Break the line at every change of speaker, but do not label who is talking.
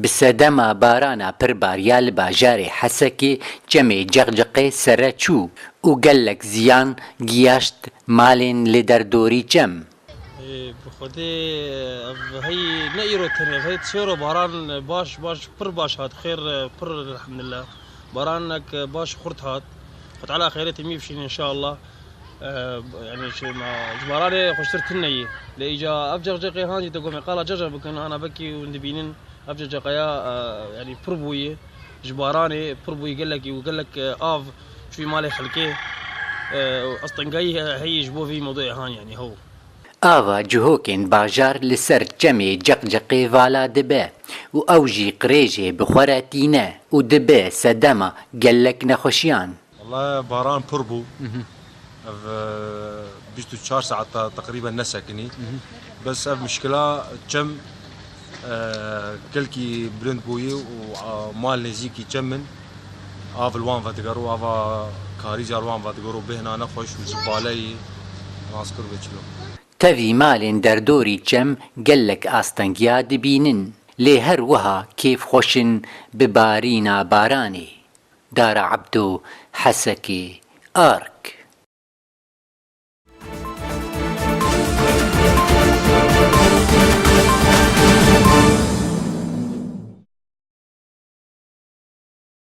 بسەدەما بارانە پڕ باریا لە باژارێ حەسەکێ جەمێ جەقجەقێ سەرە چوو و گەلێک زیان گیاشت مالێن لێ دەردۆری جەم.
بخودی هی نئیرو تنه هی تسیرو باران باش پر باش هات خیر پر الحمدلله بارانك باش خورت هات قلت على خيرتي ميفشين ان شاء الله. يعني شيء ما جباراني خشترت النية لإجا أفجر جقي هانجي تقوم قال جرجر بكون أنا بكي وندبينين أفجر جقيا يعني بربوية جباراني بربوية قال لك آف شوي مالي خلكيه أصلا جاي هي جبوه في موضوع هان يعني هو
ئاوا جهۆکێن باژار لەسەر جەمێ جەقجەقێ ڤالا دەبێ و ئەوژی قرێژێ بخۆرە تینە و دەبێ سەدەمە گەلێک نەخۆشیان.
والله باران پر بوو 24 ساعة تقريبا نسكني بس مشكلة جم كلكي بلند بوي ومال نزيكي جمن آف الوان فتقروا آفا كاريجا الوان فتقروا بهنا نخوش وزبالي ناسكر بيشلو
تەوی مالێن دەردۆری جەم گەلێک ئاستەنگیا دەبینن لێ هەروەها کێف خۆشن ببارینە بارانێ. دارە عەبدۆ حەسەکێ ئارک.